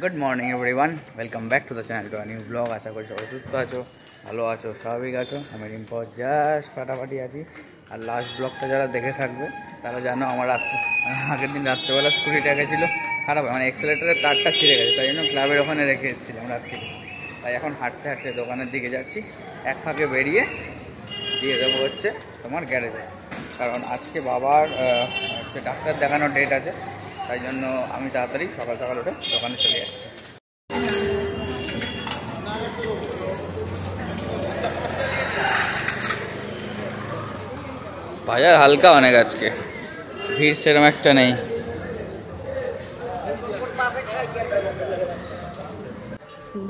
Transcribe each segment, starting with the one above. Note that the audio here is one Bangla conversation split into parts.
Good morning everyone, welcome back to the channel to new blog. आशा करी सबाई सुस्थ आछो, भालो आछो, स्वाभाविक आछो। आमि रिम्पा जस्ट फाटाफाटी आछि। और लास्ट ब्लगटा যারা দেখে থাকবে তারা জানো আমার আগের দিন রাত্রেবেলা স্কুটিটা গেছিলো খারাপ, মানে এক্সেলেটারের তারটা ছিঁড়ে গেছে, তাই জন্য ক্লাবের ওখানে রেখে এসেছিলাম রাত্রে। তাই এখন হাঁটতে হাঁটতে দোকানের দিকে যাচ্ছি। এক ফাঁকে বেরিয়ে দিয়ে দেবো হচ্ছে তোমার গ্যারেজে, কারণ আজকে বাবার হচ্ছে ডাক্তার দেখানোর ডেট আছে। তাই জন্য আমি তাড়াতাড়ি সকাল সকাল উঠে দোকানে চলে যাচ্ছি। বাজার হালকা অনেক, আজকে ভিড় সেরকম একটা নেই।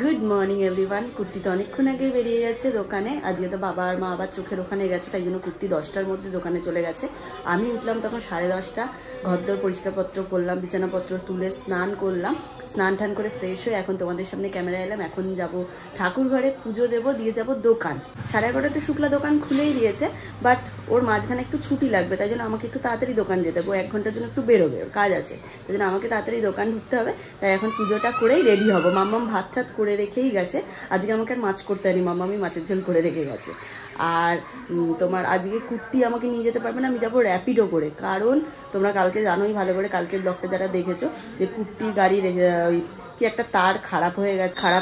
Good morning everyone. কুর্তি তো অনেকক্ষণ আগে বেরিয়ে গেছে দোকানে। আজকে তো বাবা আর মা আবার চোখের ওখানে গেছে, তাই জন্য কুর্তি 10টার মধ্যে দোকানে চলে গেছে। আমি উঠলাম তখন 10:30। ঘরদোর পরিষ্কারপত্র করলাম, বিছানাপত্র তুলে স্নান করলাম, স্নান টান করে ফ্রেশ হয়ে এখন তোমাদের সামনে ক্যামেরা এলাম। এখন যাব ঠাকুর ঘরে, পুজো দেবো, দিয়ে যাব দোকান। 11:30তে শুক্লা দোকান খুলেই দিয়েছে, বাট ওর মাঝখানে একটু ছুটি লাগবে, তাই জন্য আমাকে একটু তাড়াতাড়ি দোকান যেতে হবে। 1 ঘন্টার জন্য একটু বেরোবে, ওর কাজ আছে, তাই জন্য আমাকে তাড়াতাড়ি দোকান ঢুকতে হবে। তাই এখন পুজোটা করেই রেডি হবো। মাম্মাম ভাত ঠাত করে রেখেই গেছে, আজকে আমাকে আর মাছ করতে হয়নি, মাম্মামি মাছের ঝোল করে রেখে গেছে। আর তোমার আজকে কুর্তি আমাকে নিয়ে যেতে পারবে না, আমি যাবো র্যাপিডো করে, কারণ তোমরা কালকে জানোই ভালো করে, কালকে ব্লগটা যারা দেখেছো যে কুর্তির গাড়ি কি একটা তার খারাপ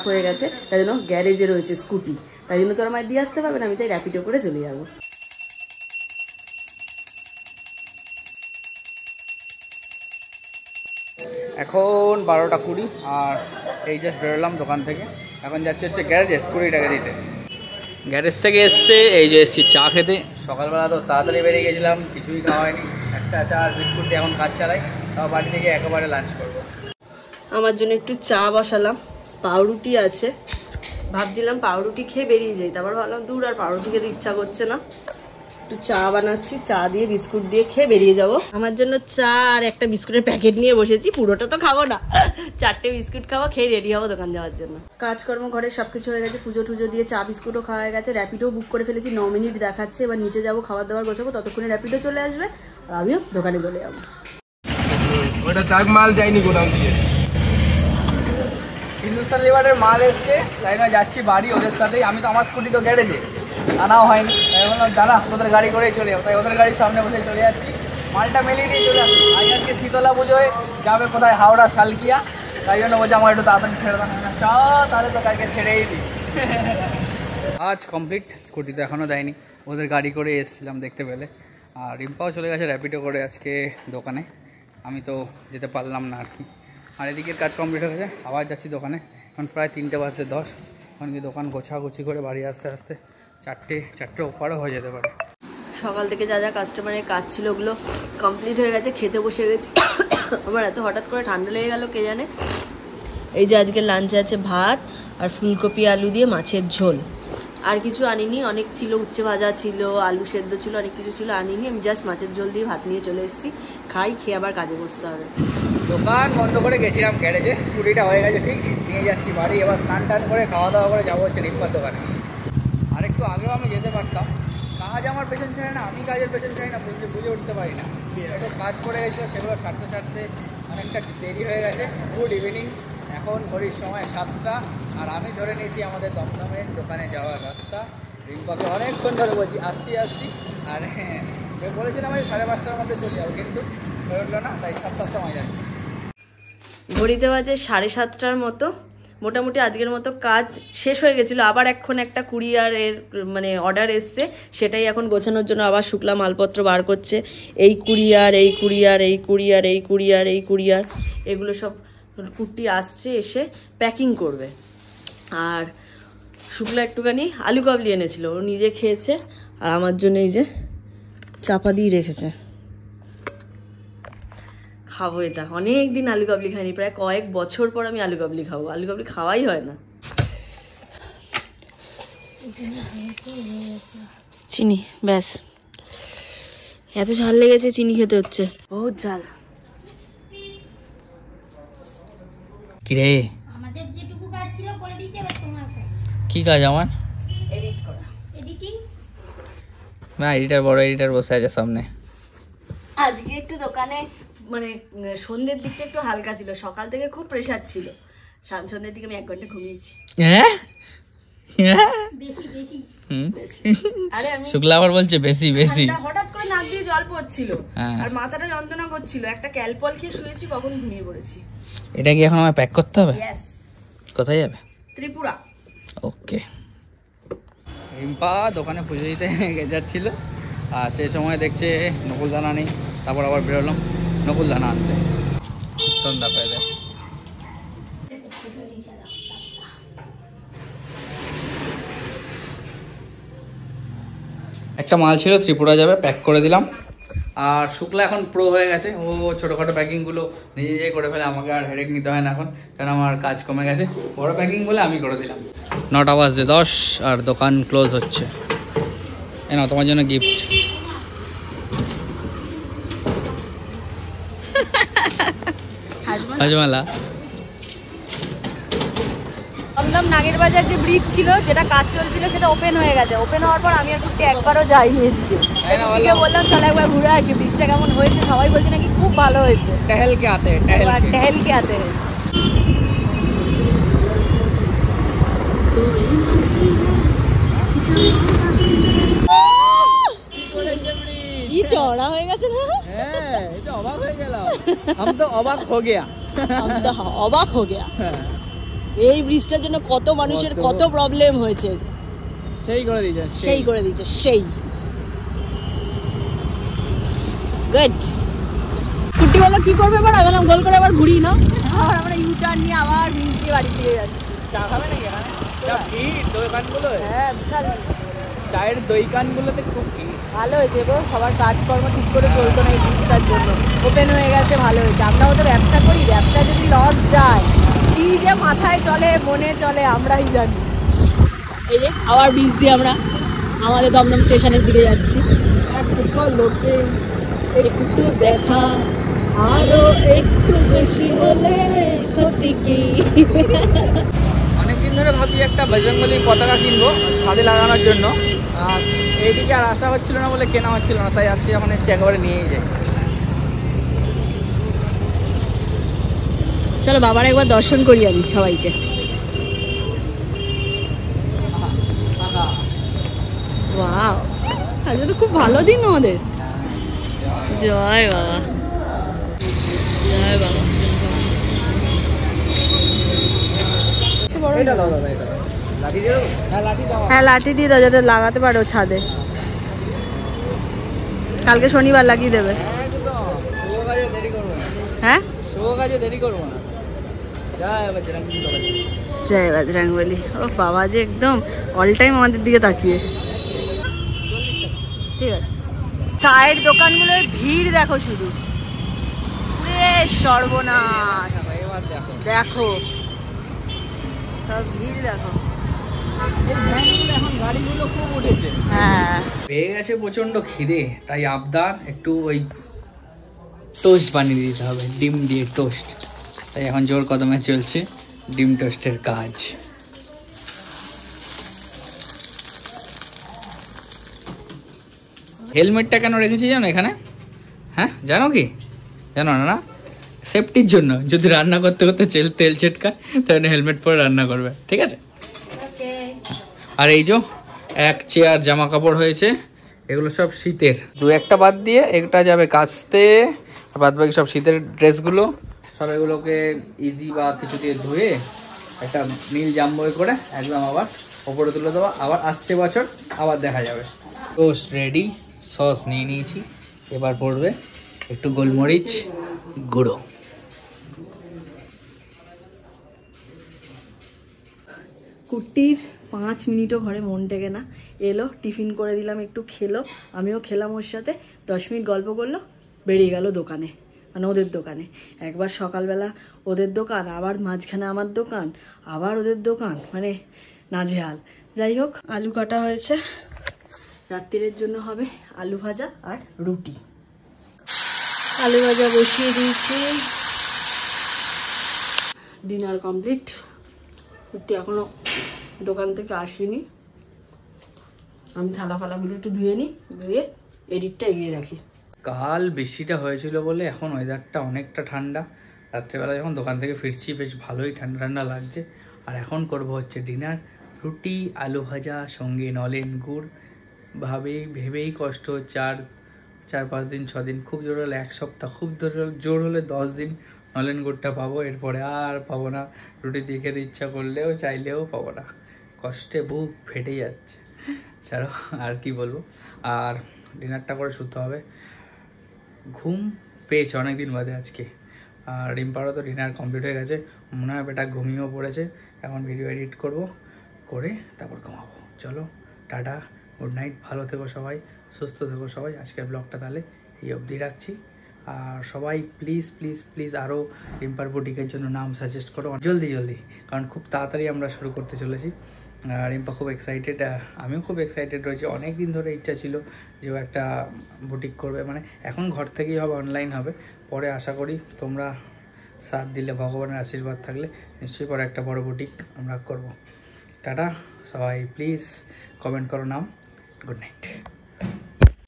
হয়ে গেছে, তাই জন্য গ্যারেজে রয়েছে স্কুটি, তাই জন্য তো আমায় দিয়ে আসতে পারবে না, আমি তাই র্যাপিডো করে চলে যাবো। এখন 12টা 20 আর এই জাস্ট বেরোলাম দোকান থেকে। এখন যাচ্ছি হচ্ছে গ্যারেজে স্কুটিটাকে দিতে। গ্যারেজ থেকে এসছে এই যে এসছি চা খেতে। সকালবেলা তো তাড়াতাড়ি বেরিয়ে গেছিলাম, কিছুই খাওয়া হয়নি, একটা চা আর বিস্কুট দিয়ে এখন কাজ চালাই। তাও বাড়ি থেকে একেবারে লাঞ্চ করবো। আমার জন্য একটু চা বসালাম, পাউরুটি আছে, ভাবছিলাম পাউরুটি খেয়ে বেরিয়ে যাই, তারপর ভাবলাম দূর আর পাউরুটি খেতে ইচ্ছা করছে না, একটু চা বানাচ্ছি, চা দিয়ে বিস্কুট দিয়ে খেয়ে বেরিয়ে যাব। আমার জন্য চা আর একটা বিস্কুটের প্যাকেট নিয়ে বসেছি, পুরোটা তো খাবো না, 4টে বিস্কুট খাবো, খেয়ে রেডি হবো দোকান যাওয়ার জন্য। কাজকর্ম ঘরে সবকিছু হয়ে গেছে, পুজো টুজো দিয়ে চা বিস্কুটও খাওয়া হয়ে গেছে, র্যাপিডো বুক করে ফেলেছি, 9 মিনিট দেখাচ্ছে। এবার নিচে যাবো, খাবার দাবার গোছাবো, ততক্ষণে র্যাপিডো চলে আসবে আর আমিও দোকানে চলে যাবো। ওটা দাগ মাল যায়নি গোডাউন দিয়ে, হিন্দুস্তান লিভারের মাল এসছে, তাই না যাচ্ছি বাড়ি ওদের সাথেই। আমি তো আমার স্কুটি তো গ্যারেজে আনাও হয়নি, তাই বললাম দাঁড়া ওদের গাড়ি করেই চলে যাবো। তাই ওদের গাড়ির সামনে বসে চলে যাচ্ছি, মালটা মেলিয়ে দিয়ে চলে আসছি। আজকে শীতলা পুজোয় যাবে কোথায়, হাওড়া শালকিয়া, তাই জন্য বলছে আমার একটু তাড়াতাড়ি ছেড়ে দেন না। চা তাহলে তো কালকে ছেড়েই দিই। আজ কমপ্লিট, স্কুটি তো এখনও দেয়নি, ওদের গাড়ি করে এসেছিলাম দেখতে পেলে। আর রিম্পাও চলে গেছে র্যাপিডো করে আজকে দোকানে, আমি তো যেতে পারলাম না আর কি। আর এদিকের কাজ কমপ্লিট হয়ে গেছে, আবার যাচ্ছি দোকানে। এখন প্রায় 3:10 এখন কি দোকান গোছাগুছি করে বাড়ি আসতে আসতে 4টে ওপারও হয়ে যেতে পারে। সকাল থেকে যা যা কাস্টমারের কাজ ছিল ওগুলো কমপ্লিট হয়ে গেছে, খেতে বসে গেছি। আমার এত হঠাৎ করে ঠান্ডা লেগে গেল কে জানে। এই যে আজকে লাঞ্চে আছে ভাত আর ফুলকপি আলু দিয়ে মাছের ঝোল, আর কিছু আনিনি। অনেক ছিল, উচ্ছে ভাজা ছিল, আলু সেদ্ধ ছিল, অনেক কিছু ছিল, আনিনি। আমি জাস্ট মাছের ঝোল দিয়ে ভাত নিয়ে চলে এসেছি, খাই, খেয়ে আবার কাজে বসতে হবে। দোকান বন্ধ করে গেছিলাম গ্যারেজে, স্কুটিটা হয়ে গেছে ঠিক, নিয়ে যাচ্ছি বাড়ি। এবার স্নান টান করে খাওয়া দাওয়া করে যাবো হচ্ছে রিম্পার দোকানে। আর একটু আগেও আমি যেতে পারতাম, কাজ আমার পেছন ছেড়ে না, আমি কাজের পেছন ছেড়ে না, বুঝে উঠতে পারি না। একটু কাজ করে গেছিলো, সেগুলো সারতে অনেকটা দেরি হয়ে গেছে। গুড ইভিনিং, এখন ঘড়ির সময় 7টা, আর আমি ধরে নিয়েছি আমাদের দমদমের দোকানে যাওয়ার রাস্তা। রিম্পাকে অনেকক্ষণ ধরে বলছি আসছি, আর বলেছিলাম আমি 5:30টার মধ্যে চলে যাবো, কিন্তু হয়ে উঠলো না, তাই 7টার সময় যাচ্ছি। ঘড়িতে বাজে 7:30টার মতো। মোটামুটি আজকের মতো কাজ শেষ হয়ে গেছিলো। আবার এখন একটা কুরিয়ারের মানে অর্ডার এসছে, সেটাই এখন গোছানোর জন্য আবার শুক্লা মালপত্র বার করছে। এই কুরিয়ার এগুলো সব কুর্তি আসছে, এসে প্যাকিং করবে। আর শুক্লা একটুখানি আলু কাবলি এনেছিল, ও নিজে খেয়েছে, আর আমার জন্য এই যে চাপা দিয়ে রেখেছে, খাবো এটা। অনেক দিন আলু কাবলি খাইনি, প্রায় কয়েক বছর পর আমি আলু কাবলি খাবো, আলু কাবলি খাওয়াই হয় না। চিনি ব্যাস, এত ঝাল লেগেছে, চিনি খেতে হচ্ছে, বহুত ঝাল। কিরে আমাদের যেটুকু কাজ ছিল করে দিয়েছে, এবার তোমার কাজ। কি কাজ আমার? এডিট করা, এডিটিং। না বড় এডিটার বসে আছে সামনে। আজকে একটু দোকানে মানে সন্ধ্যের দিকটা একটু হালকা ছিল, সকাল থেকে খুব প্রেশার ছিল। সন্ধ্যের দিকে আমি 1 ঘন্টা ঘুমিয়েছি। হ্যাঁ বেশি বেশি আরে আমি শুক্লা আবার বলছে বেশি বেশি। হঠাৎ করে নাক দিয়ে জল পড়ছিল আর মাথাটা যন্ত্রণা করছিল, একটা ক্যালপল খেয়ে শুয়েছি, কখন ঘুমিয়ে পড়েছি। এটা কি এখন আমার প্যাক করতে হবে? ইয়েস। কোথায় যাবে? ত্রিপুরা। ওকে। রিম্পা দোকানে পুজো দিতে যাচ্ছিল আর সেই সময় দেখছে নকুলদানা নেই, তারপর আবার বেরোলাম নকুলদানা আনতে। সন্ধ্যা পেয়ে দেয়। একটা মাল ছিল ত্রিপুরা যাবে, প্যাক করে দিলাম। আর শুক্লা এখন প্রো হয়ে গেছে, ও ছোটোখাটো প্যাকিংগুলো নিজে নিজে করে ফেলে, আমাকে আর হেডেক নিতে হয় না এখন, কারণ আমার কাজ কমে গেছে। বড় প্যাকিং বলে আমি করে দিলাম। 9টা বাজে 10 আর দোকান ক্লোজ হচ্ছে। এ নাও তোমার জন্য গিফট। হাজমালা। দমদম নাগের বাজার যে ব্রিজ ছিল, যেটা কাজ চলছিল, সেটা ওপেন হয়ে গেছে। ওপেন হওয়ার পর আমি আর কুট্টি একবারও যাইনি এদিকে। কুট্টিকে বললাম চল একবার ঘুরে আসি, ব্রিজটা কেমন হয়েছে। সবাই বলছে নাকি খুব ভালো হয়েছে। টহলকে আতে टहलके आते हैं। কি চড়া হয়ে গেছে না? হ্যাঁ, এটা অবাক হয়ে গেলাম। हम तो অবাক हो गया। हम तो অবাক हो गया। এই ব্রিজটার জন্য কত মানুষের কত প্রবলেম হয়েছে। সেই করে দিয়েছে, সেই করে দিয়েছে, সেই গুড। কুটি বলো কি করবে এবার? আমি বললাম গোল করে আবার ঘুরি না, আর আমরা ইউ টার্ন নিয়ে আবার ব্রিজ দিয়ে বাড়ি ফিরে যাচ্ছি। চা খাবে নাকি এখানে? চা ভিড় দোকানগুলো। হ্যাঁ বিশাল চায়ের দোকানগুলোতে খুব ভিড়। ভালো হয়েছে গো, সবার কাজকর্ম ঠিক করে চলতো না এই ব্রিজটার জন্য। ওপেন হয়ে গেছে, ভালো হয়েছে। আমরাও তো ব্যবসা করি, ব্যবসা যদি লস যায় কি যে মাথায় চলে মনে চলে আমরাই জানি। এই যে আবার ব্রিজ দিয়ে আমরা আমাদের দমদম স্টেশনের দিকে যাচ্ছি। একটু লোকে একটু দেখা, আরো একটু বেশি হলে ক্ষতি কি। অনেকদিন ধরে ভাবছি একটা বজরংবলী পতাকা কিনবো ছাদে লাগানোর জন্য, আর এইদিকে আর আসা হচ্ছিল না বলে কেনা হচ্ছিল না, তাই আজকে যখন এসে একেবারে নিয়েই যাই। চলো বাবার একবার দর্শন করি আমি সবাইকে। ওয়াও, আজকে তো খুব ভালো দিন আমাদের। জয় বাবা, জয় বাবা। এটা দাও দাদা, এটা লাঠি দিয়ে দাও। হ্যাঁ লাঠি দাও। হ্যাঁ লাঠি দিয়ে দাও যাতে লাগাতে পারো ছাদে। কালকে শনিবার লাগিয়ে দেবে। একদম শুভ কাজে দেরি করবো না। হ্যাঁ শুভ কাজে দেরি করবো না। জয় বজরংবলী। জয় বজরংবলী। ও বাবা যে একদম অল টাইম আমাদের দিকে তাকিয়ে। ঠিক আছে, চায়ের দোকানগুলোর ভিড় দেখো শুধু, সর্বনাশ। এবার দেখো দেখো সব ভিড় দেখো। এখন গাড়িগুলো খুব উঠেছে। হ্যাঁ পেয়ে গেছে প্রচন্ড খিদে, তাই আবদার একটু ওই টোস্ট বানিয়ে দিতে হবে, ডিম দিয়ে টোস্ট। তাই এখন জোর কদমে চলছে ডিম টোস্টের কাজ। হেলমেটটা কেন রেখেছি জানো এখানে? হ্যাঁ জানো কি? জানো না? না সেফটির জন্য, যদি রান্না করতে করতে তেল ছিটকায় তাহলে হেলমেট পরে রান্না করবে, ঠিক আছে? আর এই যে এক চেয়ার জামা কাপড় হয়েছে, এগুলো সব শীতের, 2-1টা বাদ দিয়ে একটা যাবে কাচতে, আর বাদ বাকি সব শীতের ড্রেসগুলো সব এগুলোকে ইজি বা কিছু দিয়ে ধুয়ে একটা নীল জাম্বই করে একদম আবার ওপরে তুলে দেওয়া, আবার আসছে বছর আবার দেখা যাবে। টোস্ট রেডি, সস নিয়ে নিয়েছি, এবার পড়বে একটু গোলমরিচ গুঁড়ো। কুট্টির 5 মিনিটও ঘরে মন টেকে না, এলো টিফিন করে দিলাম, একটু খেলো, আমিও খেলাম ওর সাথে, 10 মিনিট গল্প করলো, বেরিয়ে গেল দোকানে, মানে ওদের দোকানে। একবার সকালবেলা ওদের দোকান, আবার মাঝখানে আমার দোকান, আবার ওদের দোকান, মানে নাজেহাল। যাই হোক, আলু কাটা হয়েছে, রাত্রিরের জন্য হবে আলু ভাজা আর রুটি। আলু ভাজা বসিয়ে দিয়েছি, ডিনার কমপ্লিট। কুট্টি এখনো দোকান থেকে আসেনি, আমি থালা ফালাগুলো একটু ধুয়ে নিই, ধুয়ে এডিটটা এগিয়ে রাখি। কাল বৃষ্টিটা হয়েছিল বলে এখন ওয়েদারটা অনেকটা ঠান্ডা, রাত্রেবেলা যখন দোকান থেকে ফিরছি বেশ ভালোই ঠান্ডা ঠান্ডা লাগছে। আর এখন করব হচ্ছে ডিনার, রুটি আলু ভাজা সঙ্গে নলেন গুড়। ভেবেই কষ্ট হচ্ছে। আর 4-5 দিন 6 দিন, খুব জোর হলে 1 সপ্তাহ, খুব জোর হলে 10 দিন নলেন গুড়টা পাবো, এরপরে আর পাবো না। রুটি দিয়ে খেতে ইচ্ছা করলেও চাইলেও পাবো না, কষ্টে বুক ফেটে যাচ্ছে। ছাড়ো, আর কি বলবো। আর ডিনারটা করে শুতে হবে। ঘুম পেয়েছে অনেকদিন বাদে আজকে। আর রিম্পারও তো ডিনার কমপ্লিট হয়ে গেছে, মনে হয় বেটা ঘুমিয়েও পড়েছে। এখন ভিডিও এডিট করব, করে তারপর ঘুমাবো। চলো টাটা, গুড নাইট, ভালো থেকো সবাই, সুস্থ থেকো সবাই। আজকের ব্লগটা তাহলে এই অবধি রাখছি। আর সবাই প্লিজ প্লিজ প্লিজ আরও রিম্পার বুটিকের জন্য নাম সাজেস্ট করো জলদি, কারণ খুব তাড়াতাড়ি আমরা শুরু করতে চলেছি। রিম্পা খুব এক্সাইটেড, আমিও খুব এক্সাইটেড রয়েছি। অনেক দিন ধরে ইচ্ছা ছিল যে ও একটা বুটিক করবে, মানে এখন ঘর থেকেই হবে, অনলাইন হবে, পরে আশা করি তোমরা সাথ দিলে, ভগবানের আশীর্বাদ থাকলে নিশ্চয়ই পরে একটা বড় বুটিক আমরা করব। টাটা সবাই, প্লিজ কমেন্ট করো নাম। Good night.